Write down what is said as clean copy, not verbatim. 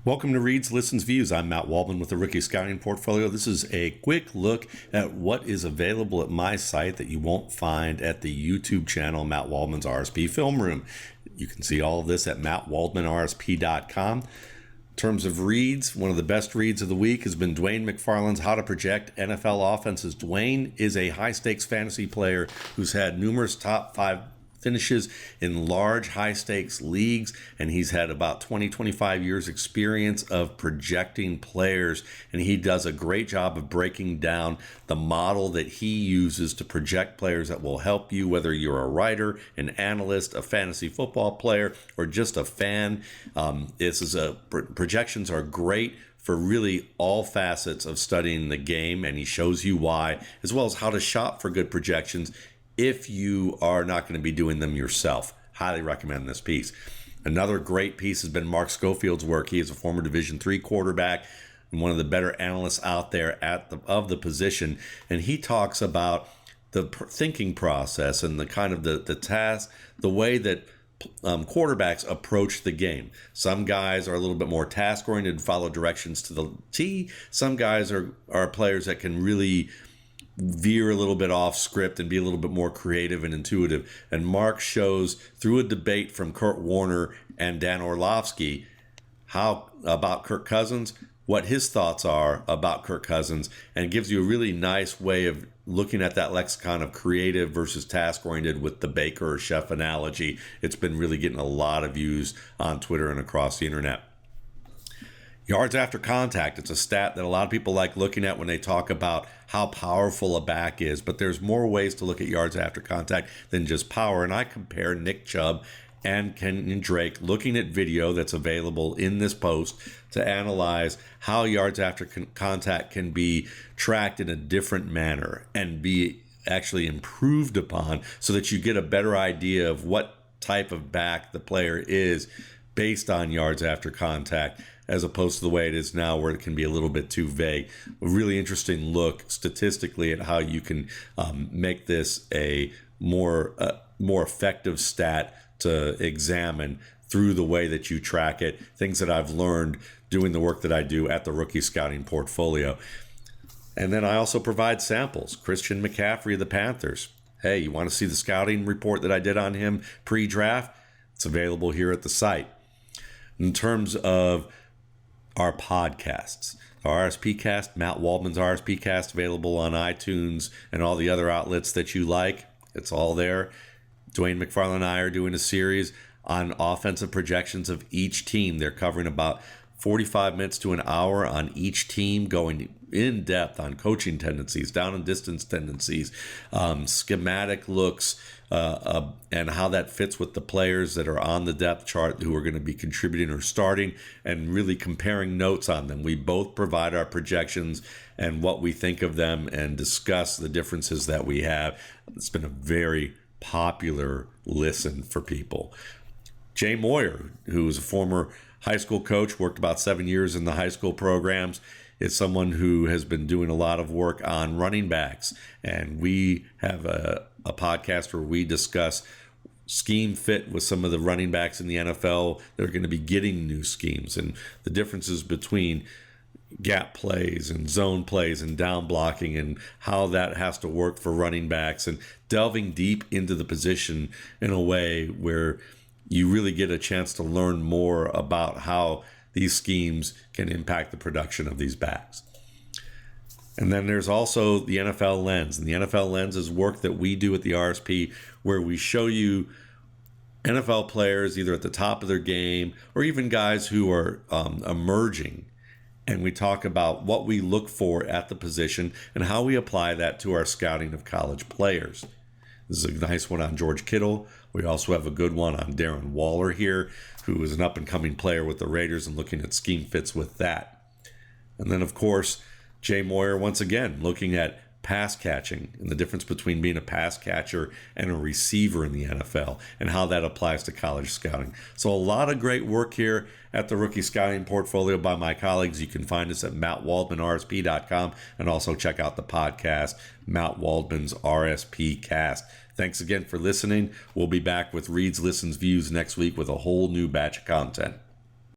Welcome to Reads, Listens, Views. I'm Matt Waldman with the Rookie Scouting Portfolio. This is a quick look at what is available at my site that you won't find at the YouTube channel, Matt Waldman's RSP Film Room. You can see all of this at mattwaldmanrsp.com. In terms of reads, one of the best reads of the week has been Dwayne McFarland's How to Project NFL Offenses. Dwayne is a high-stakes fantasy player who's had numerous top 5 finishes in large high-stakes leagues, and he's had about 25 years experience of projecting players, and he does a great job of breaking down the model that he uses to project players that will help you, whether you're a writer, an analyst, a fantasy football player, or just a fan. Projections are great for really all facets of studying the game, and he shows you why, as well as how to shop for good projections if you are not going to be doing them yourself. Highly recommend this piece. Another great piece has been Mark Schofield's work. He is a former Division III quarterback and one of the better analysts out there of the position. And he talks about the thinking process and the kind of the task, the way that quarterbacks approach the game. Some guys are a little bit more task-oriented and follow directions to the T. Some guys are players that can really veer a little bit off script and be a little bit more creative and intuitive. And Mark shows through a debate from Kurt Warner and Dan Orlovsky about Kirk Cousins, what his thoughts are about Kirk Cousins, and gives you a really nice way of looking at that lexicon of creative versus task-oriented with the baker or chef analogy. It's been really getting a lot of views on Twitter and across the internet. Yards after contact, it's a stat that a lot of people like looking at when they talk about how powerful a back is, but there's more ways to look at yards after contact than just power. And I compare Nick Chubb and Kenyon Drake, looking at video that's available in this post, to analyze how yards after contact can be tracked in a different manner and be actually improved upon so that you get a better idea of what type of back the player is based on yards after contact, as opposed to the way it is now where it can be a little bit too vague. A really interesting look statistically at how you can make this a more effective stat to examine through the way that you track it, things that I've learned doing the work that I do at the Rookie Scouting Portfolio. And then I also provide samples. Christian McCaffrey of the Panthers. Hey, you want to see the scouting report that I did on him pre-draft? It's available here at the site. In terms of our podcasts, our RSP cast, Matt Waldman's RSP cast, available on iTunes and all the other outlets that you like. It's all there. Dwayne McFarland and I are doing a series on offensive projections of each team. They're covering about 45 minutes to an hour on each team, going in depth on coaching tendencies, down and distance tendencies, schematic looks, and how that fits with the players that are on the depth chart who are going to be contributing or starting, and really comparing notes on them. We both provide our projections and what we think of them and discuss the differences that we have. It's been a very popular listen for people. Jay Moyer, who is a former high school coach, worked about 7 years in the high school programs, is someone who has been doing a lot of work on running backs. And we have a podcast where we discuss scheme fit with some of the running backs in the NFL that are going to be getting new schemes and the differences between gap plays and zone plays and down blocking and how that has to work for running backs, and delving deep into the position in a way where you really get a chance to learn more about how these schemes can impact the production of these backs. And then there's also the NFL Lens. And the NFL Lens is work that we do at the RSP where we show you NFL players either at the top of their game or even guys who are emerging. And we talk about what we look for at the position and how we apply that to our scouting of college players. This is a nice one on George Kittle. We also have a good one on Darren Waller here, who is an up-and-coming player with the Raiders, and looking at scheme fits with that. And then, of course, Jay Moyer, once again, looking at pass catching and the difference between being a pass catcher and a receiver in the NFL and how that applies to college scouting. So a lot of great work here at the Rookie Scouting Portfolio by my colleagues. You can find us at mattwaldmanrsp.com and also check out the podcast, Matt Waldman's RSP Cast. Thanks again for listening. We'll be back with Reads, Listens, Views next week with a whole new batch of content.